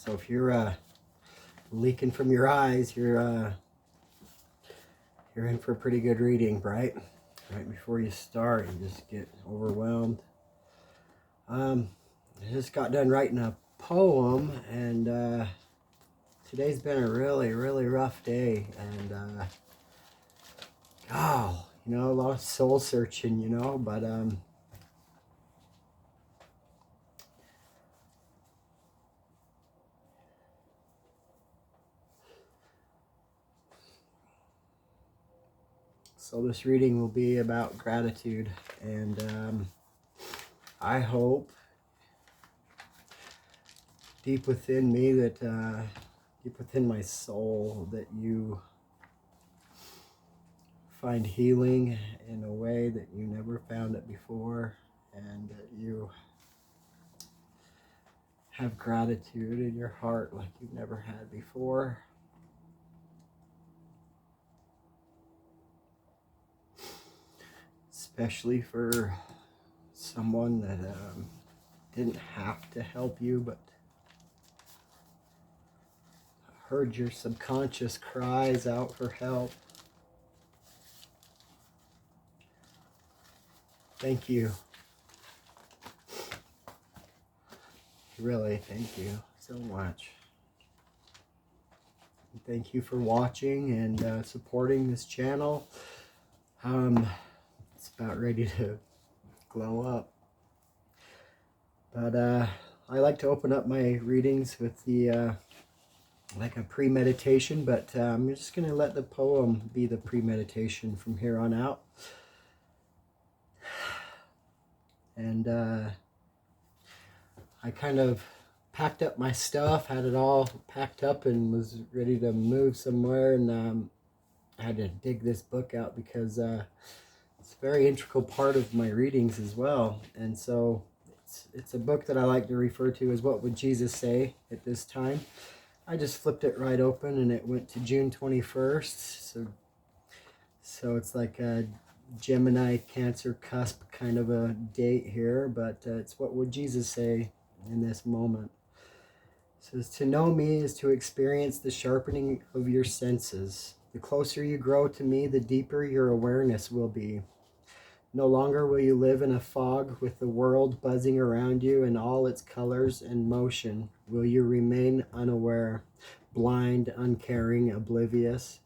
So if you're leaking from your eyes, you're in for a pretty good reading, right? Right before you start, you just get overwhelmed. I just got done writing a poem, and today's been a really, really rough day, and a lot of soul searching, but so this reading will be about gratitude, and I hope deep within me that deep within my soul that you find healing in a way that you never found it before, and that you have gratitude in your heart like you've never had before. Especially for someone that didn't have to help you, but heard your subconscious cries out for help. Thank you. Really, thank you so much. And thank you for watching and supporting this channel. It's about ready to glow up. But I like to open up my readings with the like a premeditation, but I'm just going to let the poem be the premeditation from here on out. And I kind of packed up my stuff, had it all packed up, and was ready to move somewhere, and I had to dig this book out because it's a very integral part of my readings as well. And so it's a book that I like to refer to as What Would Jesus Say at This Time. I just flipped it right open and it went to June 21st. So it's like a Gemini Cancer cusp kind of a date here, but it's what would Jesus say in this moment. It says, to know me is to experience the sharpening of your senses. The closer you grow to me, the deeper your awareness will be. No longer will you live in a fog with the world buzzing around you in all its colors and motion. Will you remain unaware, blind, uncaring, oblivious?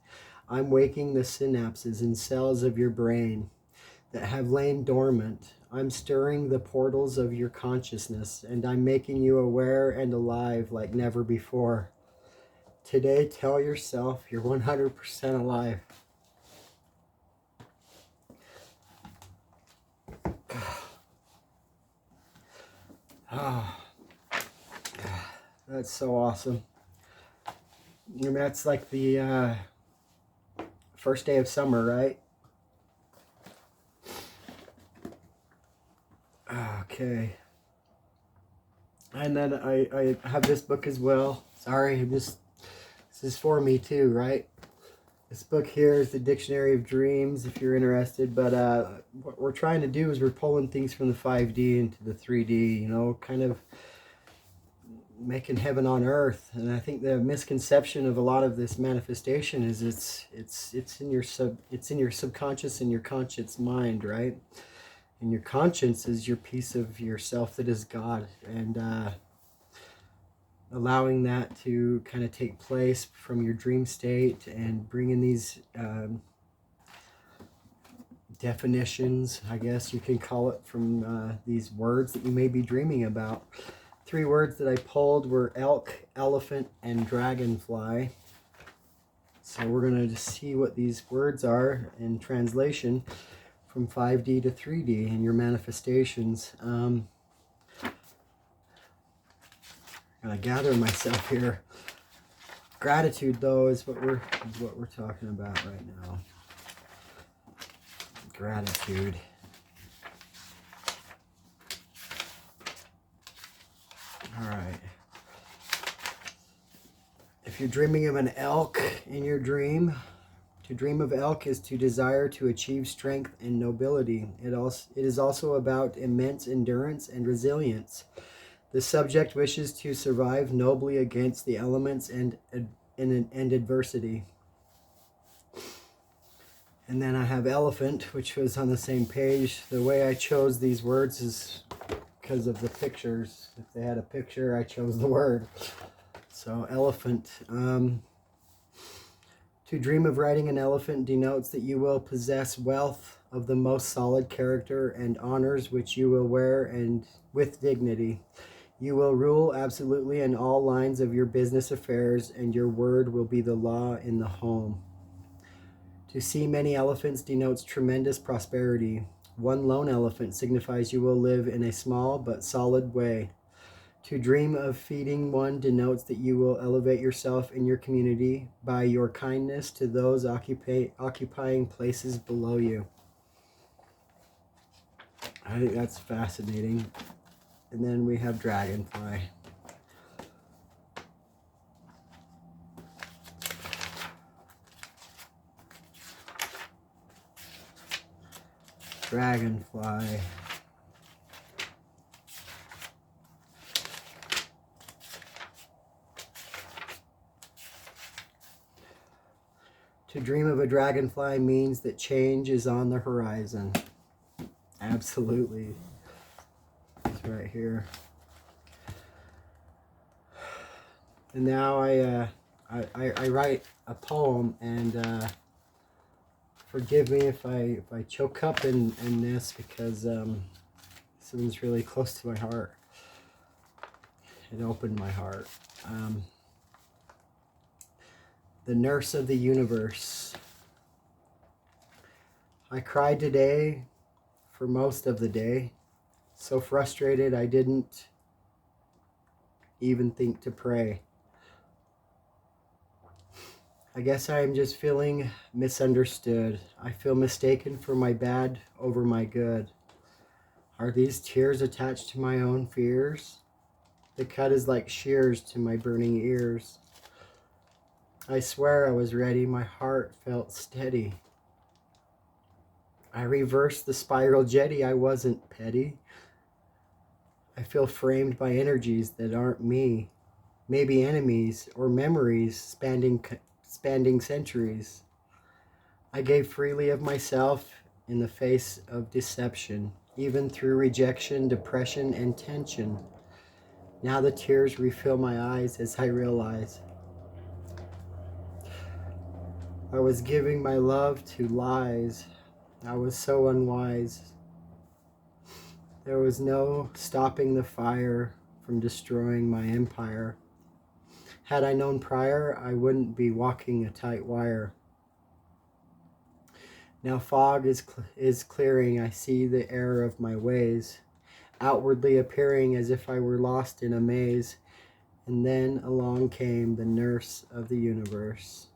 I'm waking the synapses and cells of your brain that have lain dormant. I'm stirring the portals of your consciousness, and I'm making you aware and alive like never before. Today, tell yourself you're 100% alive. That's so awesome. And that's like the first day of summer, right? Okay. And then I have this book as well. Sorry, this is for me too, right? This book here is the Dictionary of Dreams, if you're interested. But what we're trying to do is we're pulling things from the 5D into the 3D, kind of making heaven on earth. And I think the misconception of a lot of this manifestation is it's in your subconscious and your conscious mind, right? And your conscience is your piece of yourself that is God, and allowing that to kind of take place from your dream state and bring in these definitions, I guess you can call it, from these words that you may be dreaming about. 3 words that I pulled were elk, elephant, and dragonfly. So we're going to see what these words are in translation from 5D to 3D in your manifestations. I'm going to gather myself here. Gratitude, though, is what we're talking about right now. Gratitude. All right. If you're dreaming of an elk in your dream, to dream of elk is to desire to achieve strength and nobility. It is also about immense endurance and resilience. The subject wishes to survive nobly against the elements and adversity. And then I have elephant, which was on the same page. The way I chose these words is because of the pictures. If they had a picture, I chose the word. So elephant. To dream of riding an elephant denotes that you will possess wealth of the most solid character and honors which you will wear and with dignity. You will rule absolutely in all lines of your business affairs, and your word will be the law in the home. To see many elephants denotes tremendous prosperity. One lone elephant signifies you will live in a small but solid way. To dream of feeding one denotes that you will elevate yourself in your community by your kindness to those occupying places below you. I think that's fascinating. And then we have dragonfly. Dragonfly. To dream of a dragonfly means that change is on the horizon. Absolutely. It's right here. And now I write a poem, and forgive me if I choke up in this, because this one's really close to my heart. It opened my heart. The nurse of the universe. I cried today for most of the day, so frustrated I didn't even think to pray. I guess I am just feeling misunderstood. I feel mistaken for my bad over my good. Are these tears attached to my own fears? The cut is like shears to my burning ears. I swear I was ready, my heart felt steady. I reversed the spiral jetty, I wasn't petty. I feel framed by energies that aren't me. Maybe enemies or memories spanning centuries. I gave freely of myself in the face of deception, even through rejection, depression, and tension. Now the tears refill my eyes as I realize I was giving my love to lies. I was so unwise. There was no stopping the fire from destroying my empire. Had I known prior, I wouldn't be walking a tight wire. Now fog is clearing, I see the error of my ways, outwardly appearing as if I were lost in a maze. And then along came the nurse of the universe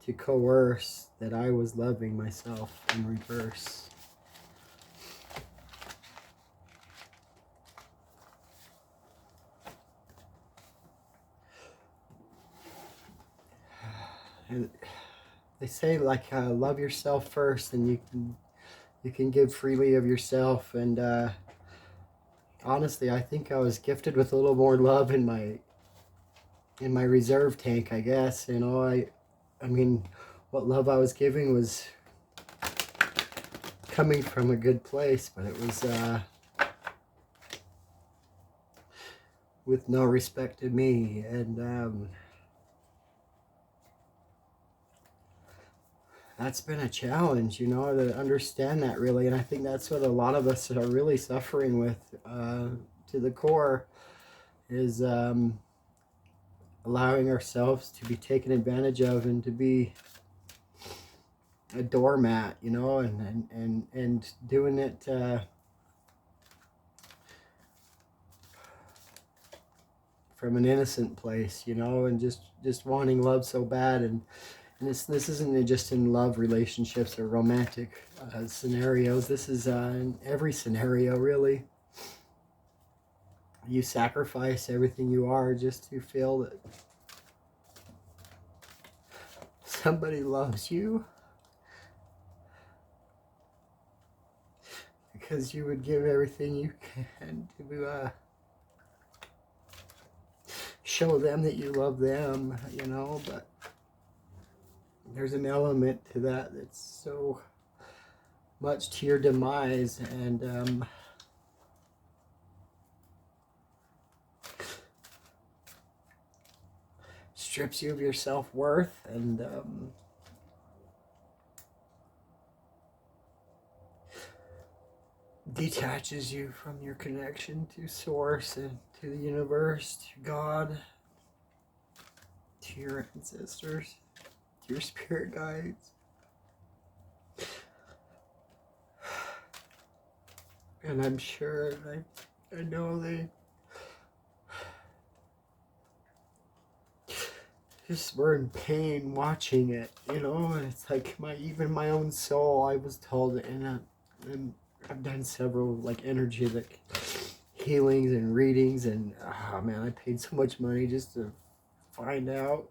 to coerce that I was loving myself in reverse. And they say, like, love yourself first, and you can give freely of yourself. And honestly, I think I was gifted with a little more love in my reserve tank, I guess. You know, I mean, what love I was giving was coming from a good place, but it was with no respect to me. And that's been a challenge, you know, to understand that, really. And I think that's what a lot of us are really suffering with, to the core, is allowing ourselves to be taken advantage of and to be a doormat, you know, and doing it from an innocent place, you know, and just wanting love so bad. And this isn't just in love relationships or romantic scenarios. This is in every scenario, really. You sacrifice everything you are just to feel that somebody loves you, because you would give everything you can show them that you love them, you know, but there's an element to that that's so much to your demise, and strips you of your self-worth, and detaches you from your connection to Source and to the universe, to God, to your ancestors, to your spirit guides. And I'm sure, I know they just were in pain watching it, you know. And it's like even my own soul, I was told, and I've done several like energetic healings and readings, and oh man, I paid so much money just to find out.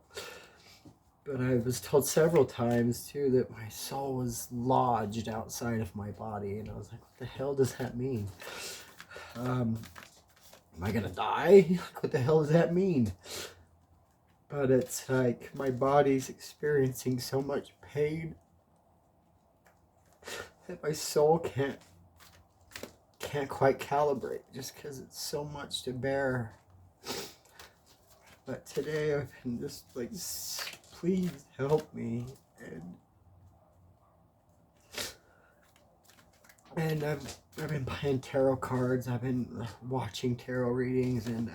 But I was told several times too that my soul was lodged outside of my body, and I was like, what the hell does that mean? Am I gonna die? What the hell does that mean? But it's like my body's experiencing so much pain that my soul can't quite calibrate, just because it's so much to bear. But today I've been just like, please help me, and I've been buying tarot cards, I've been watching tarot readings, and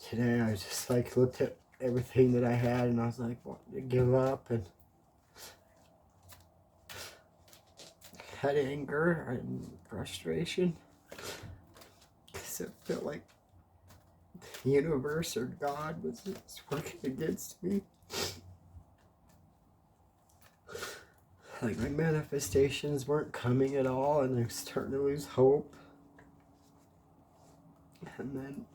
today I just like looked at everything that I had, and I was like, wanting to give up, and had anger and frustration because it felt like the universe or God was working against me. Like my manifestations weren't coming at all, and I was starting to lose hope. And then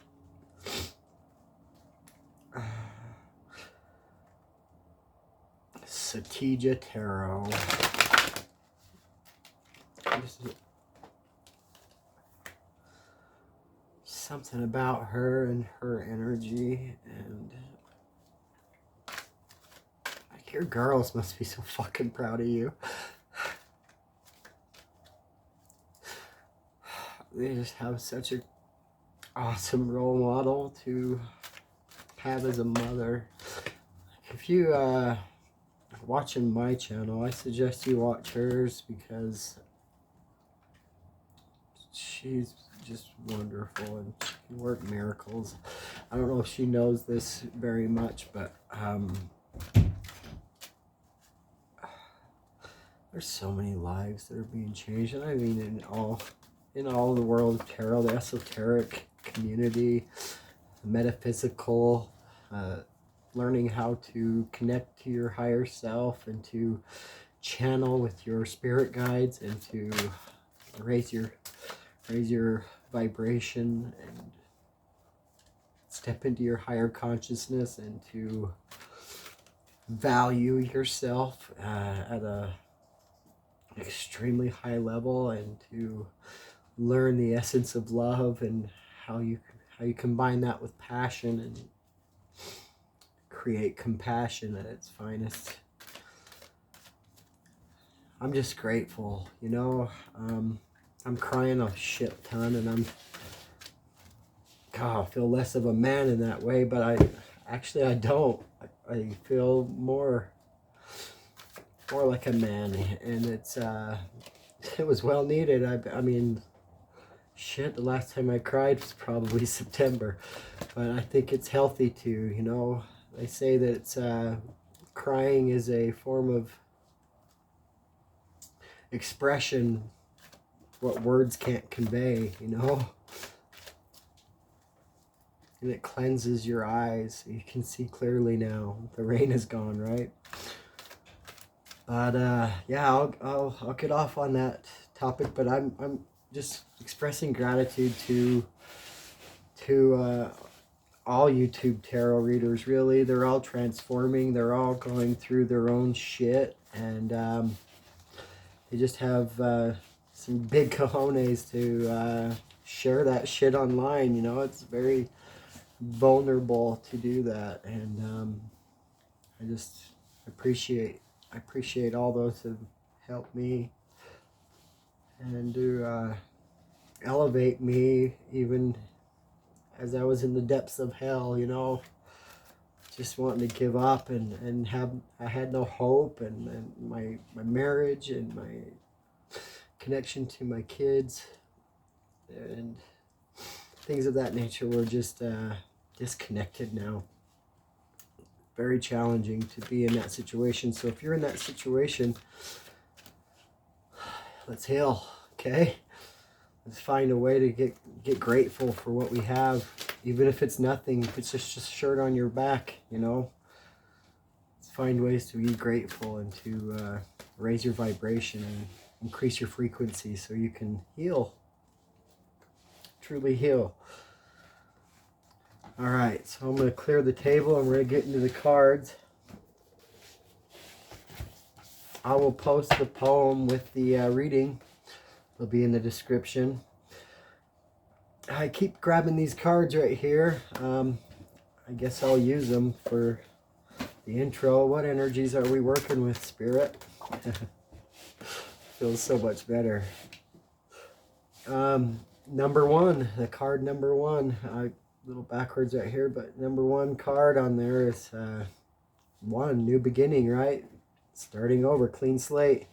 Satija Tarot. Something about her and her energy, and like your girls must be so fucking proud of you. They just have such a awesome role model to have as a mother. If you watching my channel, I suggest you watch hers because she's just wonderful and she can work miracles. I don't know if she knows this very much, but there's so many lives that are being changed, and I mean in all the world of tarot, the esoteric community, the metaphysical, learning how to connect to your higher self and to channel with your spirit guides and to raise your vibration and step into your higher consciousness and to value yourself at a extremely high level, and to learn the essence of love and how you combine that with passion and create compassion at its finest. I'm just grateful, you know. I'm crying a shit ton, and I feel less of a man in that way, but I don't. I feel more like a man, and it was well needed. I mean, shit, the last time I cried was probably September, but I think it's healthy to, you know. They say that it's crying is a form of expression what words can't convey, you know. And it cleanses your eyes. You can see clearly now. The rain is gone, right? But yeah, I'll get off on that topic. But I'm just expressing gratitude to all YouTube tarot readers. Really, they're all transforming. They're all going through their own shit, and they just have some big cojones to share that shit online. You know, it's very vulnerable to do that. And I just appreciate all those who helped me and to elevate me even as I was in the depths of hell, you know, just wanting to give up and I had no hope, and my marriage and my connection to my kids and things of that nature were just disconnected now. Very challenging to be in that situation. So if you're in that situation, let's heal, okay? Let's find a way to get grateful for what we have, even if it's nothing, if it's just a shirt on your back, you know. Let's find ways to be grateful and to raise your vibration and increase your frequency so you can heal, truly heal. All right, so I'm going to clear the table and we're going to get into the cards. I will post the poem with the reading. It'll be in the description. I keep grabbing these cards right here. I guess I'll use them for the intro. What energies are we working with, Spirit? Feels so much better. Number one, the card number one. A little backwards right here, but number one card on there is one, new beginning, right? Starting over, clean slate.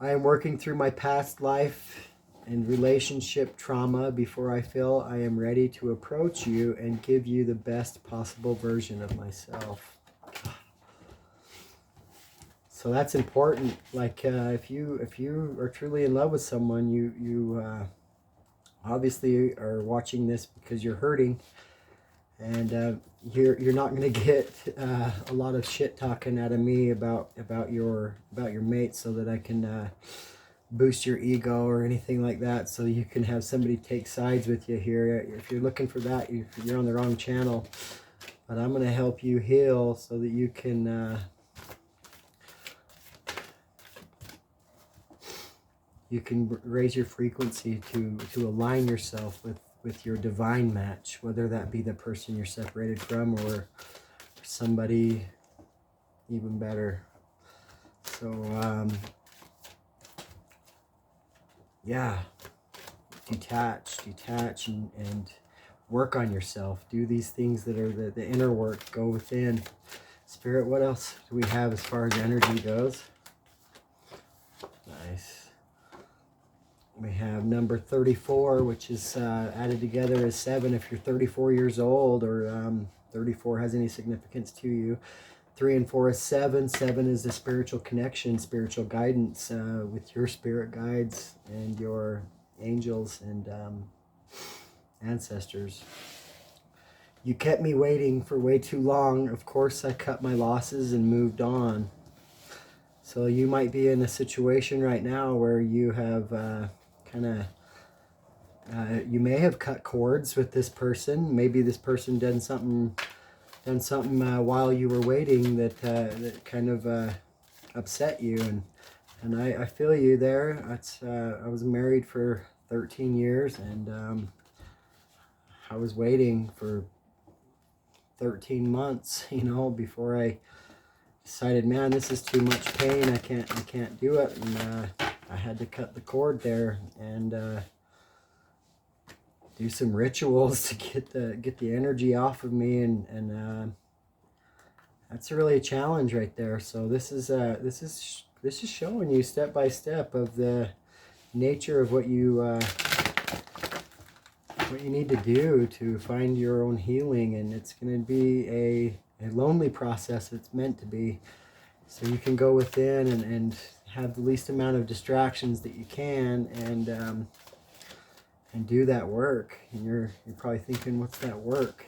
I am working through my past life and relationship trauma before I feel I am ready to approach you and give you the best possible version of myself. So that's important. Like if you are truly in love with someone, you obviously are watching this because you're hurting, and you're not going to get a lot of shit talking out of me about your mate, so that I can boost your ego or anything like that, so you can have somebody take sides with you here. If you're looking for that, you're on the wrong channel. But I'm going to help you heal so that you can raise your frequency to align yourself with your divine match, whether that be the person you're separated from or somebody even better. So yeah, detach and work on yourself. Do these things that are the inner work. Go within. Spirit, what else do we have as far as energy goes? Nice. We have number 34, which is added together as 7 if you're 34 years old, or 34 has any significance to you. 3 and 4 is 7. 7 is the spiritual connection, spiritual guidance with your spirit guides and your angels and ancestors. You kept me waiting for way too long. Of course, I cut my losses and moved on. So you might be in a situation right now where you have you may have cut cords with this person. Maybe this person done something while you were waiting that kind of upset you, and I feel you there. I was married for 13 years, and I was waiting for 13 months, you know, before I decided, man, this is too much pain. I can't do it, and I had to cut the cord there and do some rituals to get the energy off of me, and that's really a challenge right there. So this is showing you step by step of the nature of what you need to do to find your own healing, and it's going to be a lonely process. It's meant to be, so you can go within and have the least amount of distractions that you can, and do that work. And you're probably thinking, what's that work?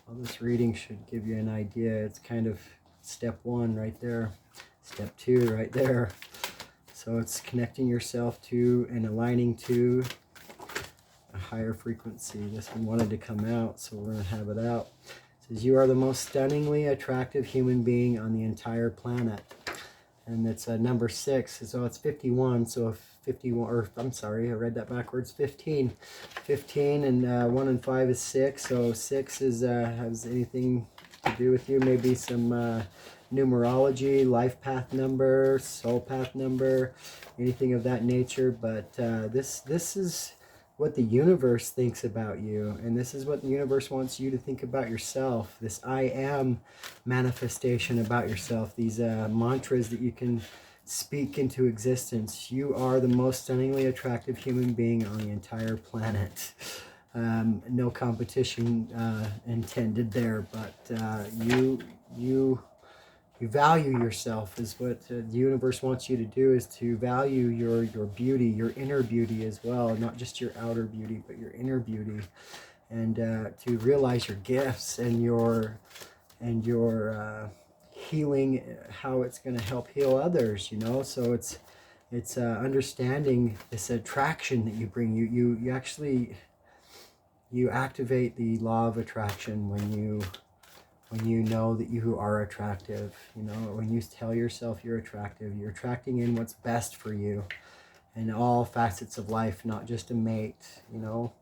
Well, this reading should give you an idea. It's kind of step 1 right there, step 2 right there. So it's connecting yourself to and aligning to a higher frequency. This one wanted to come out, so we're going to have it out. It says, you are the most stunningly attractive human being on the entire planet. and it's number 6, so it's 51. So if 51, or I'm sorry, I read that backwards. 15, and 1 and 5 is 6. So 6 is has anything to do with you? Maybe some numerology, life path number, soul path number, anything of that nature. But this is what the universe thinks about you, and this is what the universe wants you to think about yourself. This I am manifestation about yourself, these mantras that you can speak into existence. You are the most stunningly attractive human being on the entire planet. No competition intended there, but you value yourself is what the universe wants you to do, is to value your beauty, your inner beauty as well, not just your outer beauty, but your inner beauty, and to realize your gifts and your healing, how it's going to help heal others, you know. So it's understanding this attraction that you bring. You actually activate the law of attraction when you know that you are attractive. You know, when you tell yourself you're attractive, you're attracting in what's best for you in all facets of life, not just a mate, you know.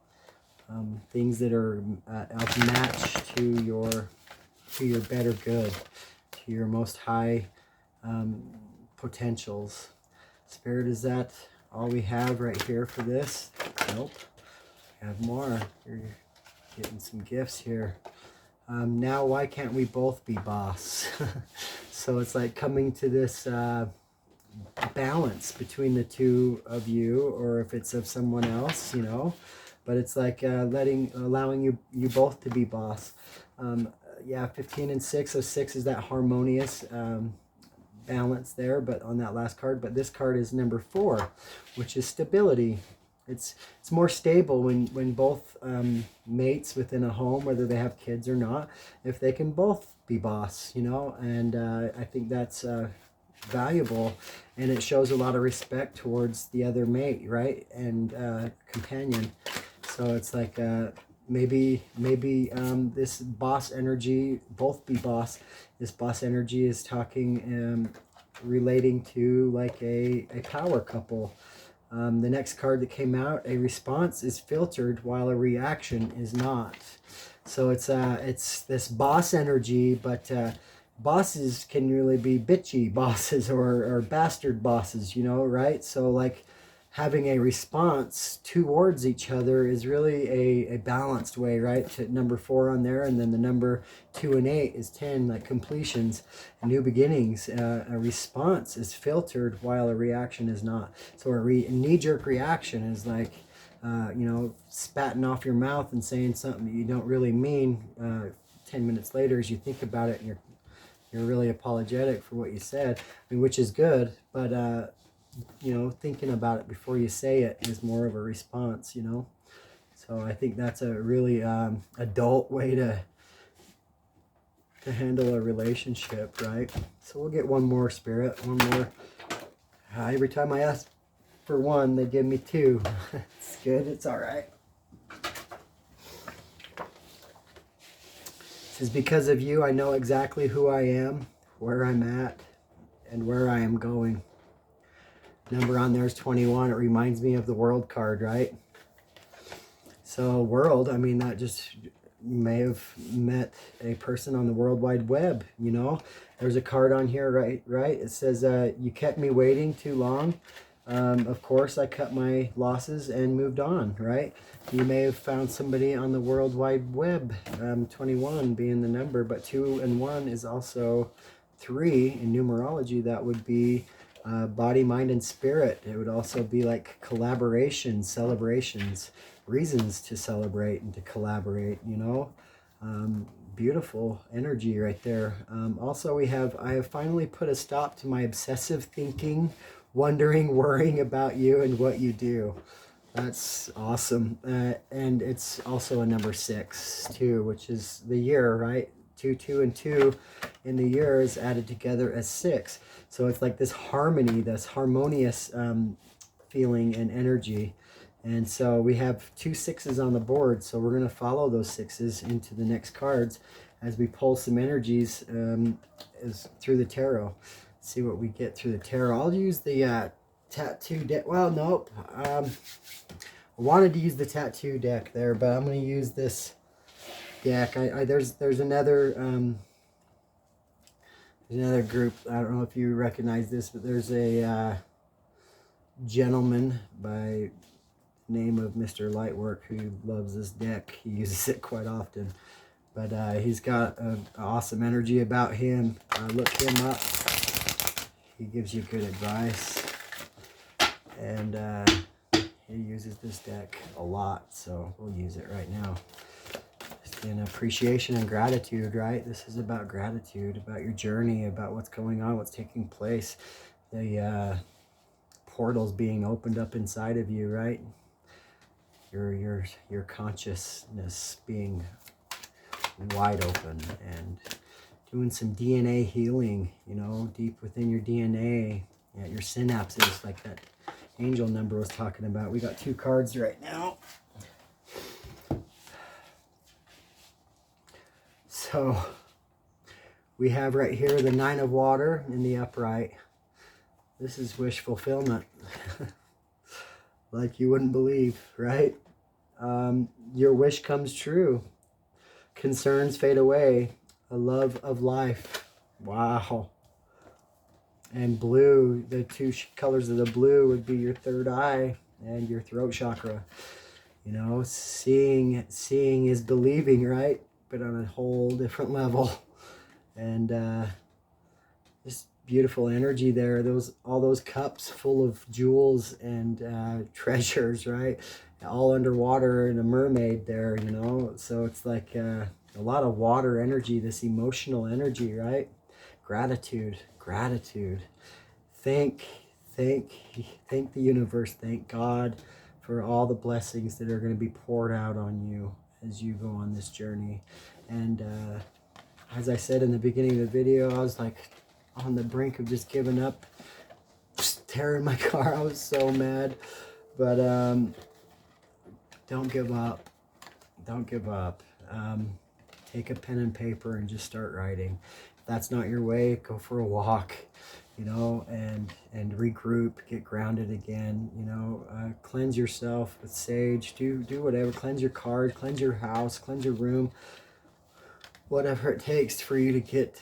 Things that are a match to your better good, to your most high potentials. Spirit, is that all we have right here for this? Nope. We have more. You're getting some gifts here. Now, why can't we both be boss? So it's like coming to this balance between the two of you, or if it's of someone else, you know. But it's like allowing you both to be boss. Yeah, 15 and 6. So 6 is that harmonious balance there, but on that last card. But this card is number 4, which is stability. It's more stable when both mates within a home, whether they have kids or not, if they can both be boss, you know. And I think that's valuable, and it shows a lot of respect towards the other mate, right, and companion. So it's like maybe this boss energy, both be boss, this boss energy is talking, relating to like a power couple. The next card that came out, a response is filtered while a reaction is not. So it's this boss energy, but bosses can really be bitchy bosses or bastard bosses, you know, right? So like having a response towards each other is really a balanced way, right? To number 4 on there, and then the number 2 and 8 is 10, like completions, new beginnings. A response is filtered while a reaction is not. So a knee-jerk reaction is like, you know, spatting off your mouth and saying something that you don't really mean. 10 minutes later, as you think about it, and you're really apologetic for what you said, I mean, which is good, but you know, thinking about it before you say it is more of a response, you know. So I think that's a really adult way to handle a relationship, right? So we'll get one more, Spirit, one more. Every time I ask for one, they give me 2. It's good, it's all right. It says, because of you, I know exactly who I am, where I'm at, and where I am going. Number on there is 21. It reminds me of the world card, right? So world, I mean, that just, you may have met a person on the World Wide Web, you know. There's a card on here, right? It says, you kept me waiting too long. Of course, I cut my losses and moved on, right? You may have found somebody on the World Wide Web, 21 being the number, but 2 and 1 is also 3 in numerology. That would be body, mind, and spirit. It would also be like collaboration, celebrations, reasons to celebrate and to collaborate, you know. Beautiful energy right there. Also, I have finally put a stop to my obsessive thinking, wondering, worrying about you and what you do. That's awesome. And it's also a number 6 too, which is the year, right? 2, 2, and 2 in the year is added together as 6. So it's like this harmony, this harmonious feeling and energy. And so we have 2 6s on the board. So we're going to follow those 6s into the next cards as we pull some energies through the tarot. see what we get through the tarot. I'll use the tattoo deck. Well, nope. I wanted to use the tattoo deck there, but I'm going to use this deck. There's another group. I don't know if you recognize this, but there's a gentleman by the name of Mr. Lightwork who loves this deck. He uses it quite often, but he's got an awesome energy about him. Look him up. He gives you good advice, and he uses this deck a lot, so we'll use it right now. Just in appreciation and gratitude, right? This is about gratitude, about your journey, about what's going on, what's taking place. The portals being opened up inside of you, right? Your consciousness being wide open, and doing some DNA healing, you know, deep within your DNA, yeah, your synapses, like that angel number was talking about. We got 2 cards right now. So we have right here the 9 of water in the upright. This is wish fulfillment. Like you wouldn't believe, right? Your wish comes true. Concerns fade away. A love of life. Wow. And blue, the 2 colors of the blue would be your 3rd eye and your throat chakra. You know, seeing is believing, right? But on a whole different level. And just beautiful energy there. All those cups full of jewels and treasures, right? All underwater, and a mermaid there, you know. So it's like a lot of water energy, this emotional energy, right? Gratitude. Thank the universe, thank God for all the blessings that are going to be poured out on you as you go on this journey. And as I said in the beginning of the video, I was like on the brink of just giving up, just tearing my car. I was so mad. But don't give up. Take a pen and paper and just start writing. If that's not your way, go for a walk, you know, and regroup, get grounded again, you know, cleanse yourself with sage, do whatever, cleanse your cards, cleanse your house, cleanse your room, whatever it takes for you to get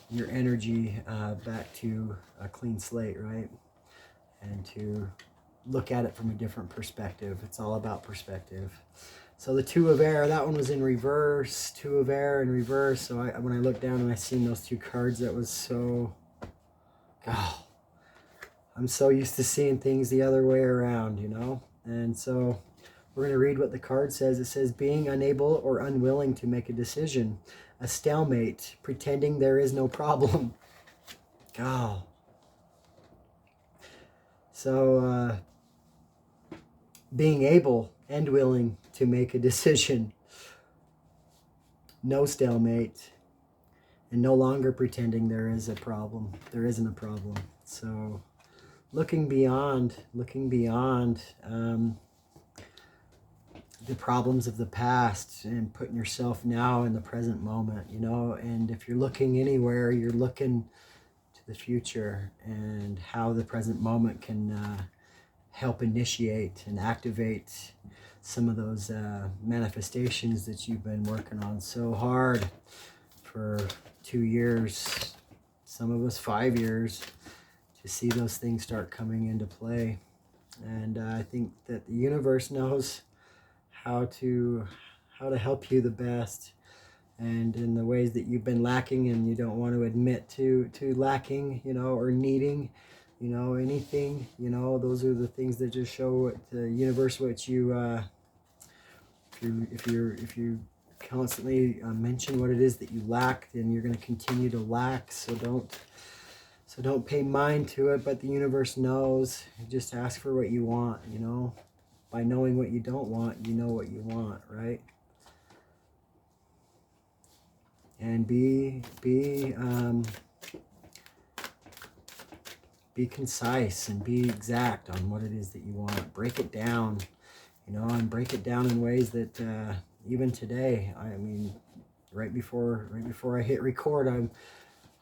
your energy back to a clean slate, right? And to look at it from a different perspective. It's all about perspective. So the 2 of air, that one was in reverse. 2 of air in reverse. So when I looked down and I seen those 2 cards, that was so... Oh, I'm so used to seeing things the other way around, you know? And so we're going to read what the card says. It says, being unable or unwilling to make a decision. A stalemate, pretending there is no problem. Oh. So, being able and willing to make a decision. No stalemate. And no longer pretending there is a problem. There isn't a problem. So looking beyond the problems of the past and putting yourself now in the present moment, you know. And if you're looking anywhere, you're looking to the future and how the present moment can help initiate and activate some of those manifestations that you've been working on so hard for 2 years, some of us 5 years, to see those things start coming into play. And I think that the universe knows how to help you the best, and in the ways that you've been lacking and you don't want to admit to lacking, you know, or needing, you know, anything, you know, those are the things that just show what the universe, what you if you constantly mention what it is that you lack, then you're going to continue to lack. So don't pay mind to it, but the universe knows. Just ask for what you want, you know. By knowing what you don't want, you know what you want, right? And be concise and be exact on what it is that you want. Break it down, you know, and break it down in ways that even today, I mean, right before I hit record,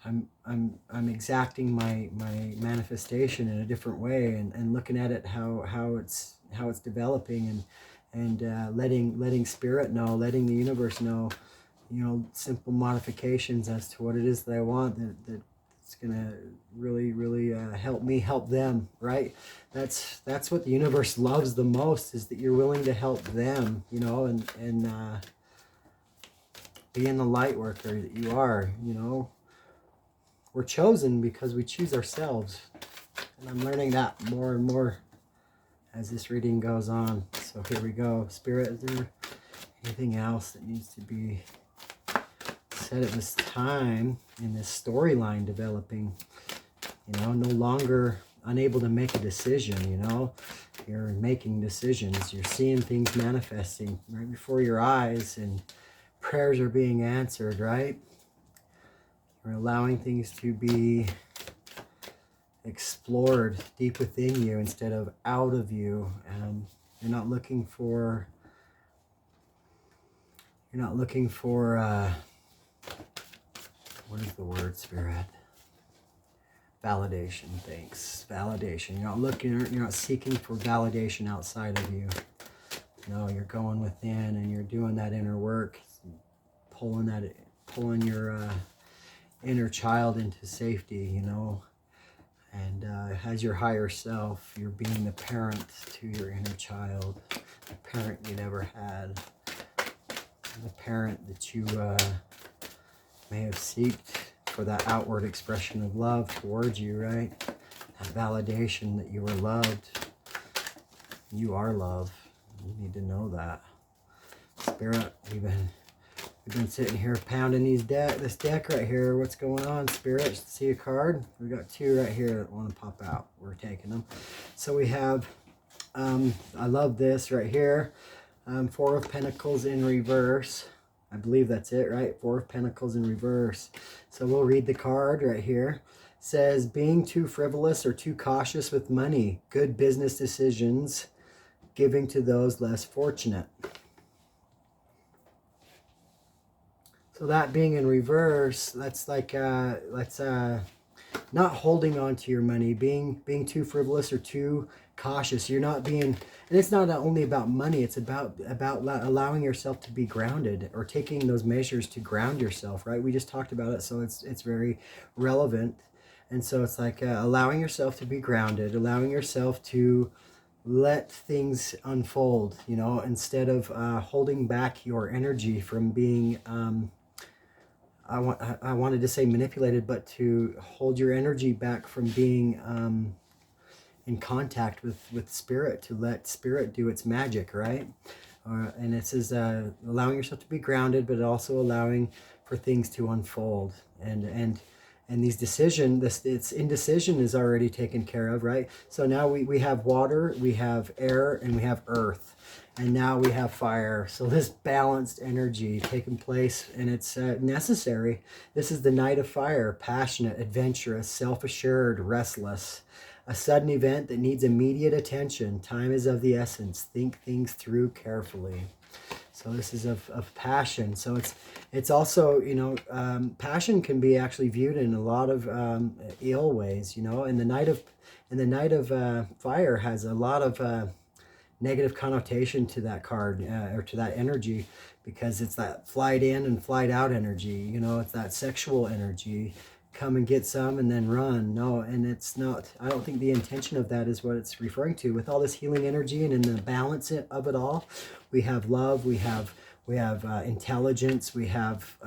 I'm exacting my manifestation in a different way, and looking at it how it's developing, and letting spirit know, letting the universe know, simple modifications as to what it is that I want, that it's gonna really help me help them, right? That's what the universe loves the most, is that you're willing to help them, and being the light worker that you are. We're chosen because we choose ourselves, and I'm learning that more and more as this reading goes on. So here we go. Spirit, is there anything else that needs to be said at this time in this storyline developing? No longer unable to make a decision. You're making decisions. You're seeing things manifesting right before your eyes, and prayers are being answered, right? You're allowing things to be explored deep within you instead of out of you. You're not looking for what is the word, Spirit? Validation. Thanks. Validation. You're not seeking for validation outside of you. No, you're going within, and you're doing that inner work, pulling your inner child into safety, and as your higher self, you're being the parent to your inner child, the parent you never had, the parent that you may have sought for that outward expression of love towards you, right? That validation that you were loved. You are love. You need to know that. Spirit, we've been sitting here pounding this deck right here. What's going on, Spirit? See a card? We got two right here that want to pop out. We're taking them. So we have, I love this right here. Four of Pentacles in reverse. I believe that's it, right? Four of Pentacles in reverse. So we'll read the card right here. It says, being too frivolous or too cautious with money. Good business decisions. Giving to those less fortunate. So that being in reverse, that's like not holding on to your money, being too frivolous or too cautious. You're not being, and it's not only about money. It's about allowing yourself to be grounded, or taking those measures to ground yourself. Right? We just talked about it, so it's very relevant. And so it's like allowing yourself to be grounded, allowing yourself to let things unfold. Instead of holding back your energy from being. I wanted to say manipulated, but to hold your energy back from being in contact with spirit, to let spirit do its magic, right? And it says allowing yourself to be grounded, but also allowing for things to unfold. And its indecision is already taken care of, right? So now we have water, we have air, and we have earth. And now we have fire. So this balanced energy taking place, and it's necessary. This is the night of fire, passionate, adventurous, self-assured, restless. A sudden event that needs immediate attention. Time is of the essence. Think things through carefully. So this is of passion. So it's also, passion can be actually viewed in a lot of ill ways, And the night of fire has a lot of negative connotation to that card, or to that energy, because it's that flight in and flight out energy. It's that sexual energy. Come and get some and then run. No, and it's not. I don't think the intention of that is what it's referring to. With all this healing energy and in the balance of it all, we have love, we have intelligence, we have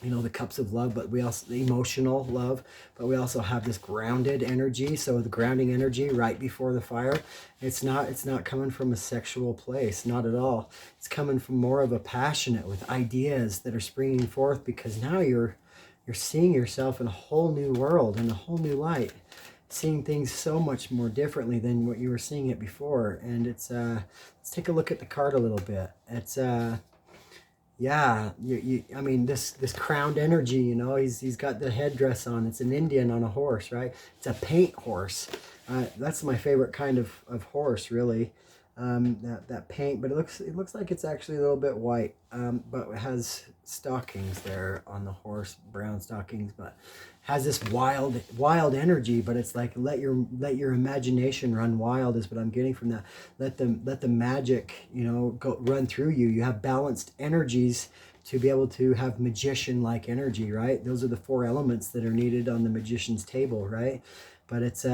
the cups of love, but we also the emotional love, but we also have this grounded energy. So the grounding energy right before the fire, it's not coming from a sexual place, not at all. It's coming from more of a passionate, with ideas that are springing forth, because now you're seeing yourself in a whole new world, in a whole new light, seeing things so much more differently than what you were seeing it before. And it's let's take a look at the card a little bit. It's yeah, I mean, this crowned energy, he's got the headdress on. It's an Indian on a horse, right? It's a paint horse. That's my favorite kind of horse, really. that paint, but it looks like it's actually a little bit white, but it has stockings there on the horse, brown stockings, but has this wild energy. But it's like let your imagination run wild is what I'm getting from that. Let the magic, you know, go run through you. You have balanced energies to be able to have magician-like energy, right? Those are the 4 elements that are needed on the magician's table, right? But it's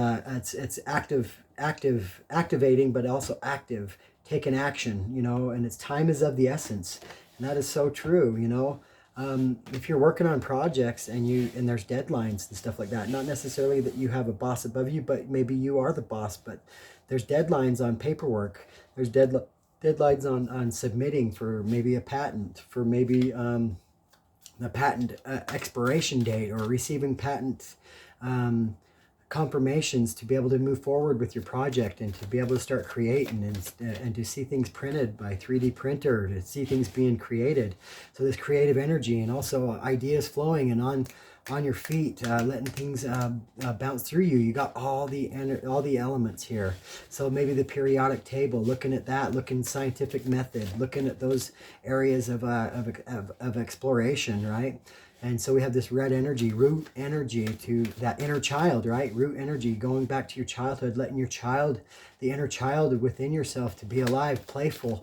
activating, but also active, taking action, you know, and its time is of the essence. And that is so true, you know. If you're working on projects and there's deadlines and stuff like that, not necessarily that you have a boss above you, but maybe you are the boss, but there's deadlines on paperwork. There's deadlines on submitting for maybe a patent, for maybe the patent expiration date, or receiving patent confirmations to be able to move forward with your project and to be able to start creating and to see things printed by 3D printer, to see things being created. So this creative energy, and also ideas flowing and on your feet, letting things bounce through you. You got all the elements here. So maybe the periodic table, looking at that, looking at scientific method, looking at those areas of exploration, right? And so we have this red energy, root energy, to that inner child, right? Root energy, going back to your childhood, letting your child, the inner child within yourself, to be alive, playful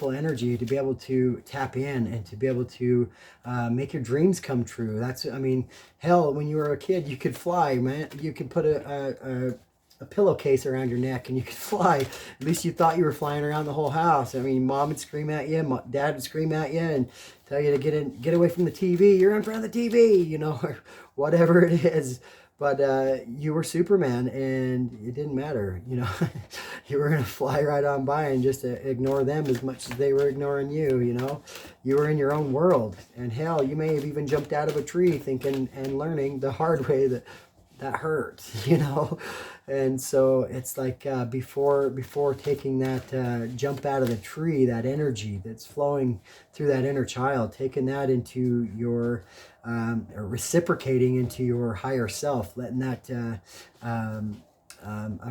energy, to be able to tap in and to be able to make your dreams come true. That's, I mean, hell, when you were a kid, you could fly, man. You could put a pillowcase around your neck and you could fly. At least you thought you were flying around the whole house. I mean, mom would scream at you, dad would scream at you and tell you to get away from the TV. You're in front of the TV, you know, or whatever it is. But you were Superman, and it didn't matter, you know. You were going to fly right on by and just ignore them as much as they were ignoring you, you know. You were in your own world. And hell, you may have even jumped out of a tree thinking and learning the hard way that hurts, you know. And so it's like before taking that jump out of the tree, that energy that's flowing through that inner child, taking that into your or reciprocating into your higher self, letting that I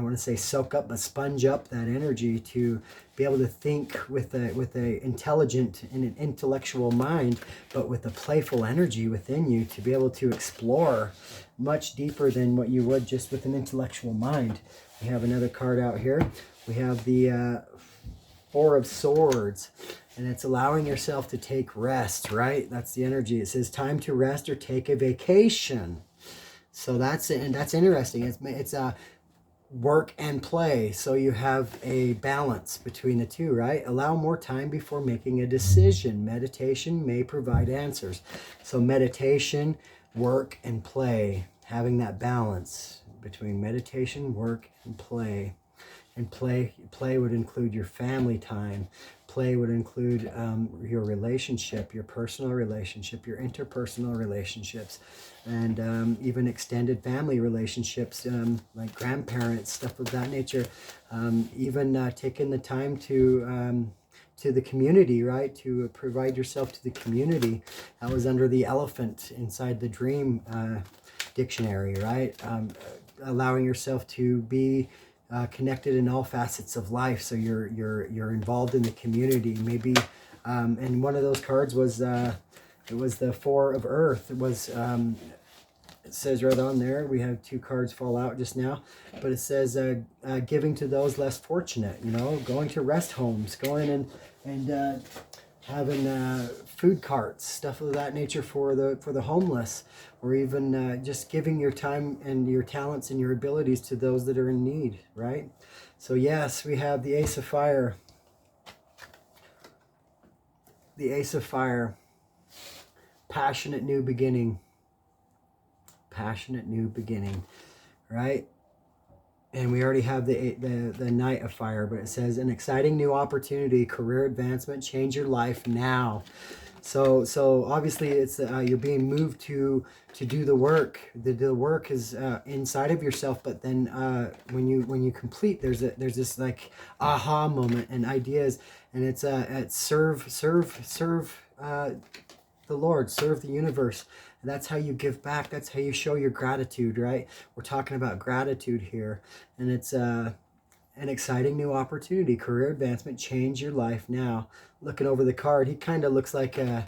want to say soak up, but sponge up that energy to be able to think with a intelligent and an intellectual mind, but with a playful energy within you, to be able to explore much deeper than what you would just with an intellectual mind. We have another card out here. We have the 4 of Swords, and it's allowing yourself to take rest, right? That's the energy. It says time to rest or take a vacation. So that's interesting. It's work and play. So you have a balance between the two, right? Allow more time before making a decision. Meditation may provide answers. So meditation, work, and play. Having that balance between meditation, work, and play. And play would include your family time. Play would include your relationship, your personal relationship, your interpersonal relationships, and even extended family relationships, like grandparents, stuff of that nature. Even taking the time to the community, right? To provide yourself to the community. That was under the elephant inside the dream dictionary, right? Allowing yourself to be connected in all facets of life, so you're involved in the community. Maybe, and one of those cards was it was the 4 of Earth. It was it says right on there. We have 2 cards fall out just now, but it says giving to those less fortunate. You know, going to rest homes, going and having food carts, stuff of that nature for the homeless, or even just giving your time and your talents and your abilities to those that are in need, right? So yes, we have the Ace of Fire. The Ace of Fire. Passionate new beginning. Passionate new beginning, right? And we already have the Knight of Fire, but it says an exciting new opportunity, career advancement, change your life now. So obviously it's you're being moved to do the work. The work is inside of yourself, but then when you complete, there's this like aha moment and ideas, and it's serve the Lord, serve the universe. And that's how you give back. That's how you show your gratitude, right? We're talking about gratitude here, and it's an exciting new opportunity, career advancement, change your life now. Looking over the card, he kind of looks like a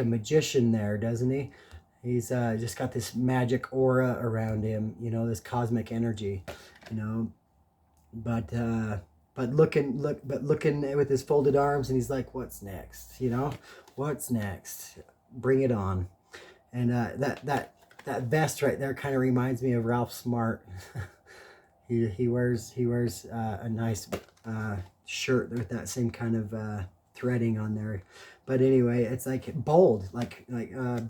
magician there, doesn't he? He's just got this magic aura around him, you know, this cosmic energy, you know. But looking with his folded arms, and he's like, "What's next? You know, what's next? Bring it on!" And that vest right there kind of reminds me of Ralph Smart. he wears a nice shirt with that same kind of threading on there. But anyway, it's like bold,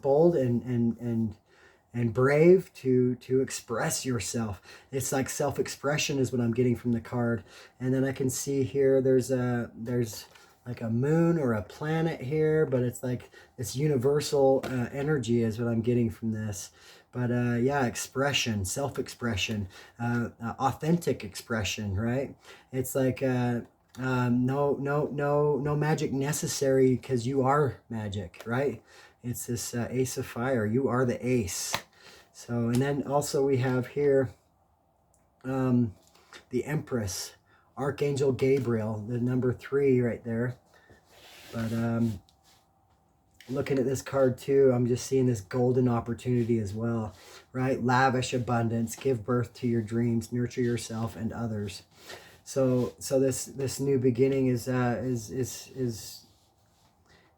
bold and brave to express yourself. It's like self-expression is what I'm getting from the card. And then I can see here there's like a moon or a planet here, but it's like this universal energy is what I'm getting from this. But yeah, expression, self-expression, authentic expression, right? It's like no magic necessary, because you are magic, right? It's this ace of fire. You are the ace. So, and then also we have here the Empress, Archangel Gabriel, the number 3 right there. But looking at this card too, I'm just seeing this golden opportunity as well, right? Lavish abundance, give birth to your dreams, nurture yourself and others. So this new beginning is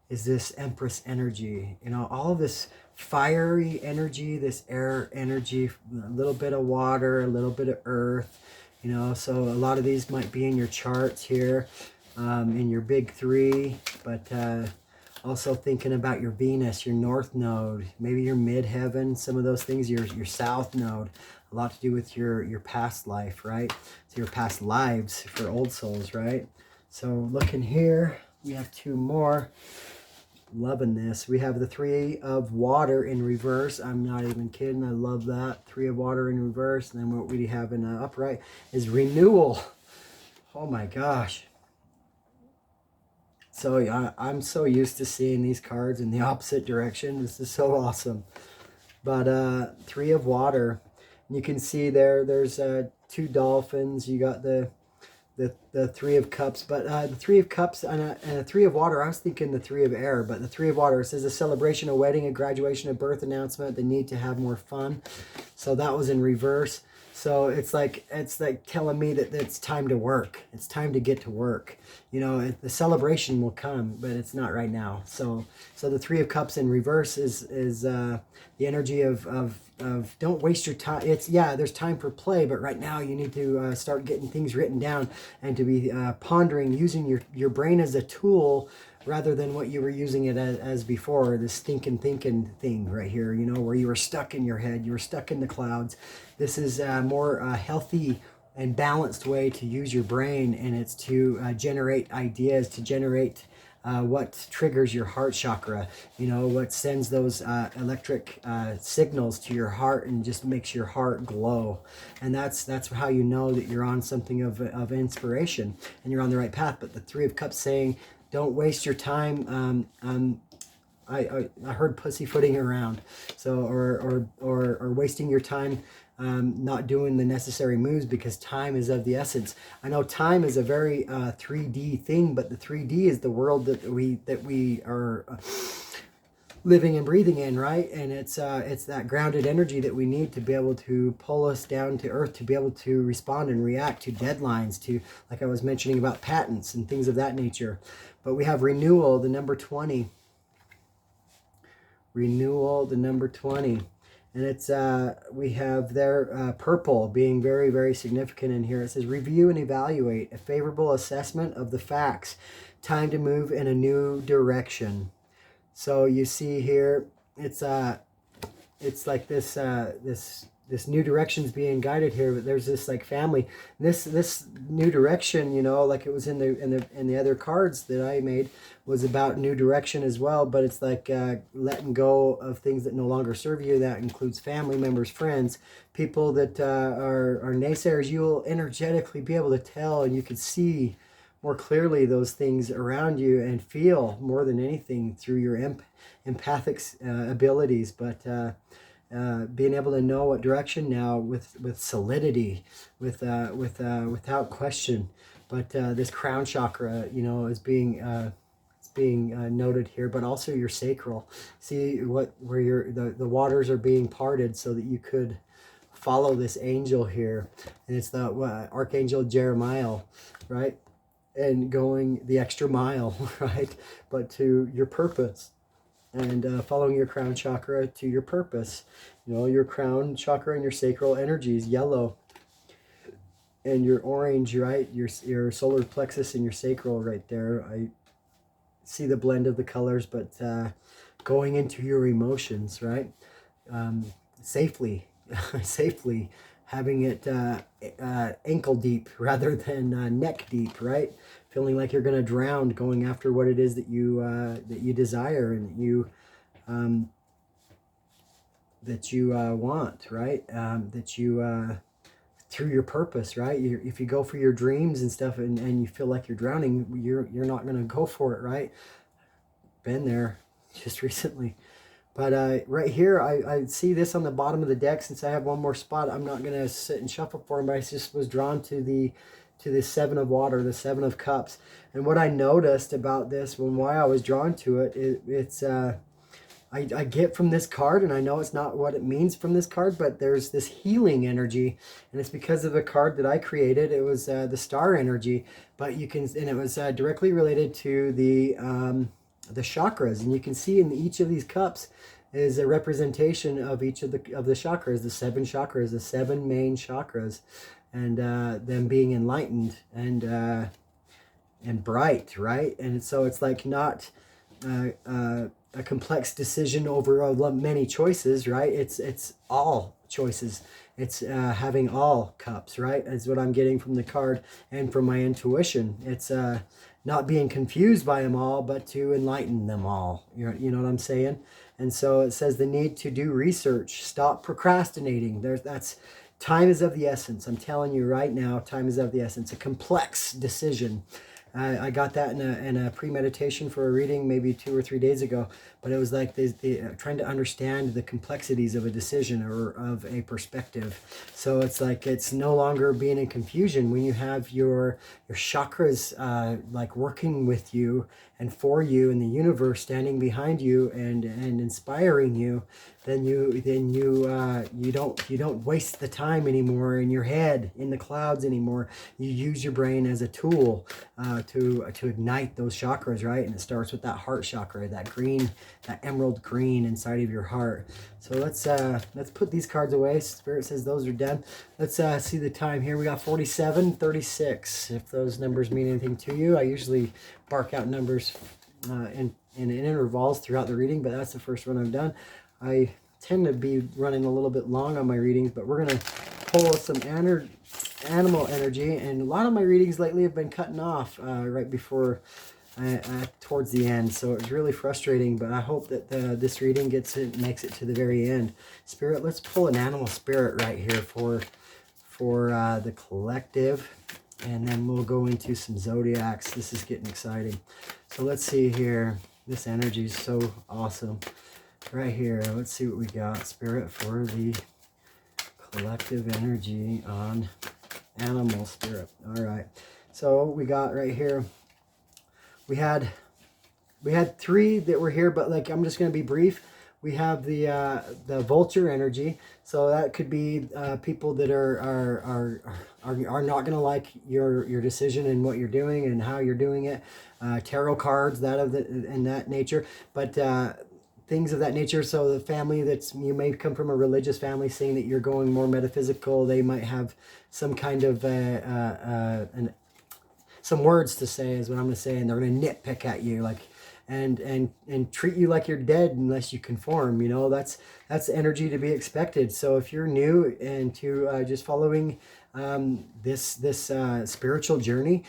this Empress energy, you know, all of this fiery energy, this air energy, a little bit of water, a little bit of earth, you know. So a lot of these might be in your charts here, in your big 3, but also thinking about your Venus, your north node, maybe your midheaven, some of those things, your south node, a lot to do with your past life, right? So your past lives for old souls, right? So looking here, we have 2 more. Loving this. We have the 3 of water in reverse. I'm not even kidding. I love that. 3 of water in reverse. And then what we have in upright is renewal. Oh my gosh. So I'm so used to seeing these cards in the opposite direction. This is so awesome. But 3 of water. You can see there's 2 dolphins. You got the 3 of cups, but the 3 of cups and the 3 of water, I was thinking the 3 of air, but the 3 of water, it says a celebration, a wedding, a graduation, a birth announcement, the need to have more fun. So that was in reverse. So it's like telling me that it's time to work. It's time to get to work. You know, the celebration will come, but it's not right now. So the 3 of cups in reverse is the energy of don't waste your time. It's, yeah, there's time for play, but right now you need to start getting things written down and to be pondering, using your brain as a tool rather than what you were using it as before, this thinking thing right here, you know, where you were stuck in your head, you were stuck in the clouds. This is a more healthy and balanced way to use your brain, and it's to generate ideas, to generate what triggers your heart chakra, you know, what sends those electric signals to your heart and just makes your heart glow. And that's how you know that you're on something of inspiration and you're on the right path. But the 3 of cups saying, don't waste your time. I heard pussyfooting around, so or wasting your time not doing the necessary moves, because time is of the essence. I know time is a very 3D thing, but the 3D is the world that we are living and breathing in, right? And it's that grounded energy that we need to be able to pull us down to earth, to be able to respond and react to deadlines, to, like I was mentioning about patents and things of that nature. But we have renewal, the number 20. Renewal, the number 20. And it's we have there purple being very, very significant in here. It says review and evaluate, a favorable assessment of the facts, time to move in a new direction. So you see here, it's like this new direction is being guided here, but there's this like family, this new direction, you know, like it was in the other cards that I made, was about new direction as well. But it's like letting go of things that no longer serve you. That includes family members, friends, people that are naysayers. You'll energetically be able to tell, and you can see more clearly those things around you and feel more than anything through your empathic abilities. But being able to know what direction now with solidity, without question. But this crown chakra, you know, is being noted here, but also your sacral. See where the waters are being parted so that you could follow this angel here, and it's the Archangel Jeremiah, right? And going the extra mile, right? But to your purpose, and following your crown chakra to your purpose. You know, your crown chakra and your sacral energy is yellow, and your orange, right? Your solar plexus and your sacral right there. I see the blend of the colors, but going into your emotions, right? Safely, safely, having it ankle deep rather than neck deep, right? Feeling like you're going to drown, going after what it is that you desire and that you want, right? That you through your purpose, right? If you go for your dreams and stuff, and you feel like you're drowning, you're not going to go for it, right? Been there just recently. But right here, I see this on the bottom of the deck. Since I have one more spot, I'm not going to sit and shuffle for him, but I just was drawn to the Seven of Water, the Seven of Cups. And what I noticed about this, why I was drawn to it, it's I get from this card, and I know it's not what it means from this card, but there's this healing energy, and it's because of the card that I created. It was the star energy, but you can, and it was directly related to the chakras, and you can see in each of these cups is a representation of each of the chakras, the 7 chakras, the 7 main chakras, and them being enlightened and bright, right? And so it's like not a complex decision over many choices, right? It's all choices. It's having all cups, right? Is what I'm getting from the card and from my intuition. It's not being confused by them all, but to enlighten them all. You know what I'm saying? And so it says the need to do research. Stop procrastinating. That's time is of the essence. I'm telling you right now, time is of the essence. A complex decision. I got that in a pre-meditation for a reading maybe 2 or 3 days ago, but it was like they trying to understand the complexities of a decision or of a perspective. So it's like it's no longer being in confusion when you have your chakras like working with you and for you, and the universe standing behind you and inspiring you. Then you don't waste the time anymore in your head in the clouds anymore. You use your brain as a tool to ignite those chakras, right? And it starts with that heart chakra, that green, that emerald green inside of your heart. So let's put these cards away. Spirit says those are done. Let's see the time here. We got 47:36. If those numbers mean anything to you, I usually bark out numbers in intervals throughout the reading, but that's the first one I've done. I tend to be running a little bit long on my readings, but we're going to pull some animal energy, and a lot of my readings lately have been cutting off right before towards the end, so it's really frustrating, but I hope that this reading makes it to the very end. Spirit, let's pull an animal spirit right here for the collective, and then we'll go into some zodiacs. This is getting exciting. So let's see here. This energy is so awesome. Right here, let's see what we got, Spirit, for the collective energy on animal spirit. All right, so we got right here, we had 3 that were here, but like I'm just going to be brief. We have the vulture energy, so that could be people that are not going to like your decision and what you're doing and how you're doing it. Tarot cards, and that nature, but things of that nature. So the family you may come from a religious family, saying that you're going more metaphysical. They might have some kind of some words to say, is what I'm going to say, and they're going to nitpick at you, like, and treat you like you're dead unless you conform. You know, that's energy to be expected. So if you're new and to just following this spiritual journey,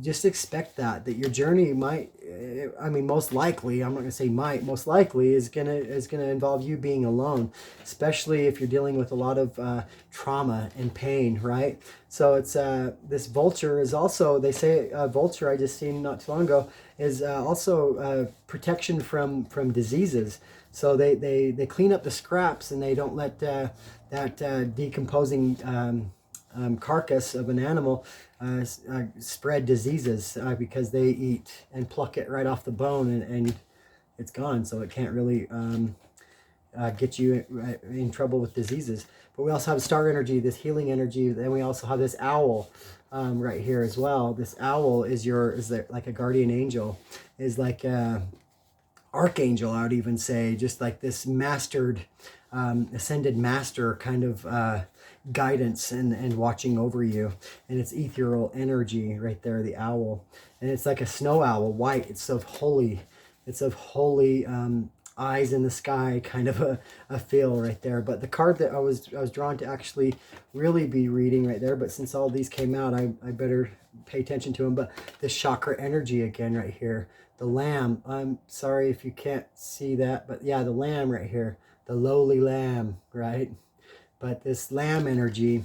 just expect that your journey might, I mean, most likely, I'm not going to say might, most likely is gonna involve you being alone, especially if you're dealing with a lot of trauma and pain, right? So it's this vulture is also, they say vulture, I just seen not too long ago, is also protection from diseases. So they clean up the scraps, and they don't let that decomposing carcass of an animal spread diseases, because they eat and pluck it right off the bone, and it's gone. So it can't really get you in trouble with diseases. But we also have star energy, this healing energy. Then we also have this owl right here as well. This owl is like a guardian angel, is like archangel, I would even say, just like this mastered, ascended master kind of guidance and watching over you. And it's ethereal energy right there, the owl. And it's like a snow owl, white. It's of holy eyes in the sky kind of a feel right there. But the card that I was drawn to actually really be reading right there, but since all these came out, I better pay attention to them. But this chakra energy again right here, the lamb. I'm sorry if you can't see that, but yeah, the lamb right here, the lowly lamb, right? But this lamb energy,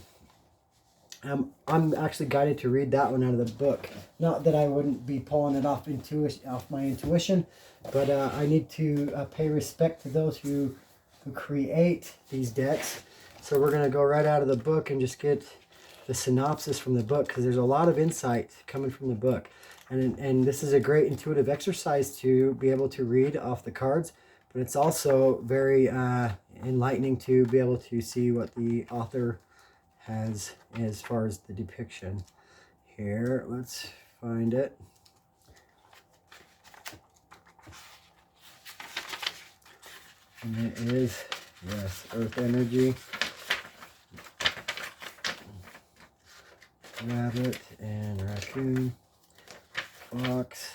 I'm actually guided to read that one out of the book. Not that I wouldn't be pulling it off my intuition, but I need to pay respect to those who create these decks. So we're going to go right out of the book and just get the synopsis from the book, because there's a lot of insight coming from the book. And this is a great intuitive exercise to be able to read off the cards, but it's also very enlightening to be able to see what the author has as far as the depiction. Here, let's find it. And it is, yes, earth energy, rabbit and raccoon, fox.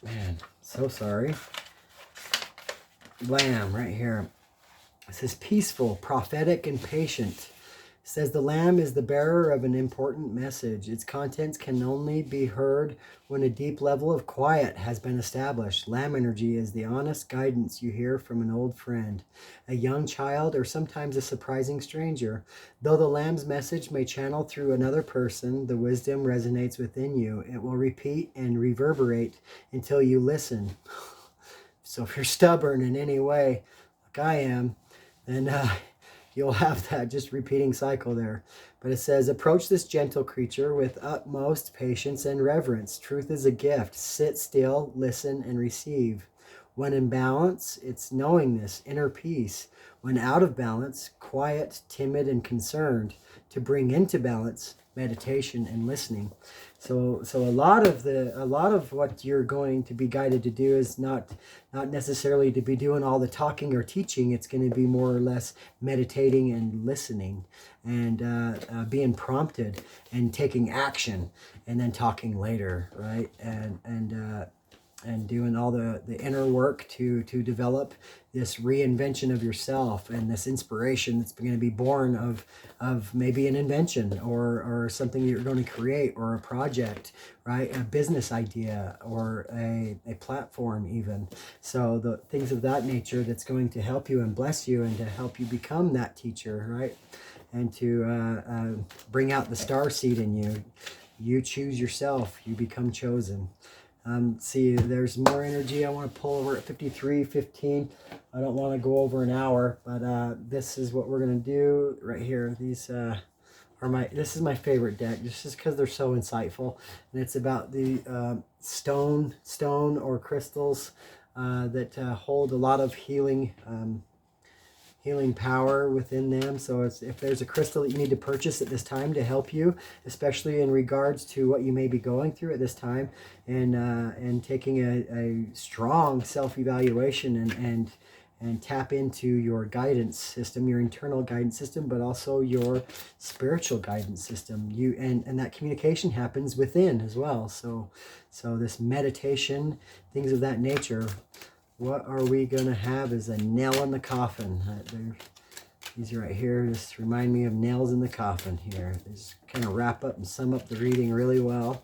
Man, so sorry. Lamb right here. It says peaceful, prophetic, and patient. It says the lamb is the bearer of an important message. Its contents can only be heard when a deep level of quiet has been established. Lamb energy is the honest guidance you hear from an old friend, a young child, or sometimes a surprising stranger. Though the lamb's message may channel through another person, the wisdom resonates within you. It will repeat and reverberate until you listen. So if you're stubborn in any way, like I am, then you'll have that just repeating cycle there. But it says, approach this gentle creature with utmost patience and reverence. Truth is a gift. Sit still, listen, and receive. When in balance, it's knowingness, inner peace. When out of balance, quiet, timid, and concerned. To bring into balance, meditation and listening. So a lot of what you're going to be guided to do is not necessarily to be doing all the talking or teaching. It's going to be more or less meditating and listening, and being prompted and taking action, and then talking later, right? And doing all the inner work to develop this reinvention of yourself, and this inspiration that's going to be born of maybe an invention or something you're going to create, or a project, right? A business idea, or a platform even. So the things of that nature that's going to help you and bless you, and to help you become that teacher, right? And to bring out the star seed in you. You choose yourself. You become chosen. See, there's more energy I want to pull over at 53:15. I don't want to go over an hour, but this is what we're going to do right here. These this is my favorite deck, just because they're so insightful. And it's about the stone or crystals that hold a lot of healing power within them. So if there's a crystal that you need to purchase at this time to help you, especially in regards to what you may be going through at this time, and taking a strong self-evaluation and tap into your guidance system, your internal guidance system, but also your spiritual guidance system. And that communication happens within as well. So this meditation, things of that nature. What are we going to have as a nail in the coffin? These right here just remind me of nails in the coffin here. They just kind of wrap up and sum up the reading really well.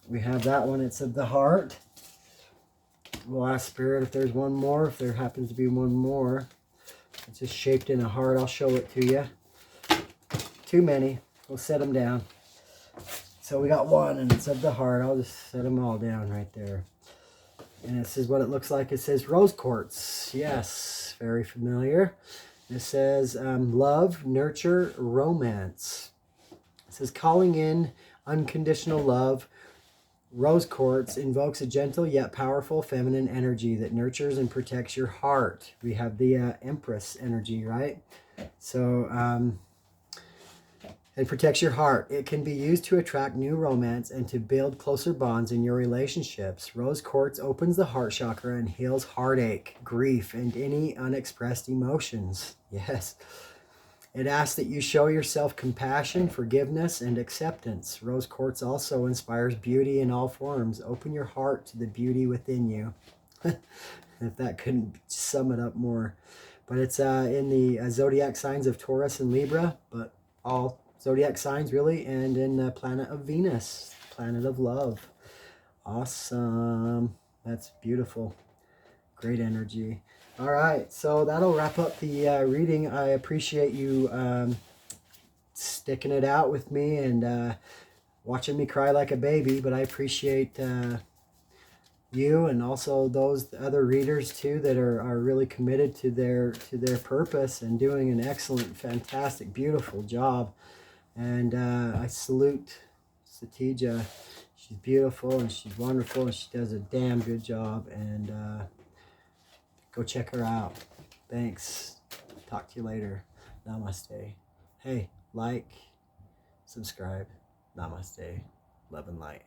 We have that one. It's of the heart. We'll ask Spirit if there's one more, if there happens to be one more. It's just shaped in a heart. I'll show it to you. Too many. We'll set them down. So we got one, and it's of the heart. I'll just set them all down right there. And this is what it looks like. It says rose quartz. Yes, very familiar. It says love, nurture, romance. It says calling in unconditional love. Rose quartz invokes a gentle yet powerful feminine energy that nurtures and protects your heart. We have the Empress energy, right? So, it protects your heart. It can be used to attract new romance and to build closer bonds in your relationships. Rose quartz opens the heart chakra and heals heartache, grief, and any unexpressed emotions. Yes. It asks that you show yourself compassion, forgiveness, and acceptance. Rose quartz also inspires beauty in all forms. Open your heart to the beauty within you. If that couldn't sum it up more. But it's in the zodiac signs of Taurus and Libra, but all zodiac signs really, and in the planet of Venus, planet of love. Awesome. That's beautiful. Great energy. All right, so that'll wrap up the reading. I appreciate you sticking it out with me and watching me cry like a baby, but I appreciate you and also those other readers too that are really committed to their purpose and doing an excellent, fantastic, beautiful job. And I salute Satija. She's beautiful and she's wonderful and she does a damn good job. And go check her out. Thanks. Talk to you later. Namaste. Hey, like, subscribe. Namaste. Love and light.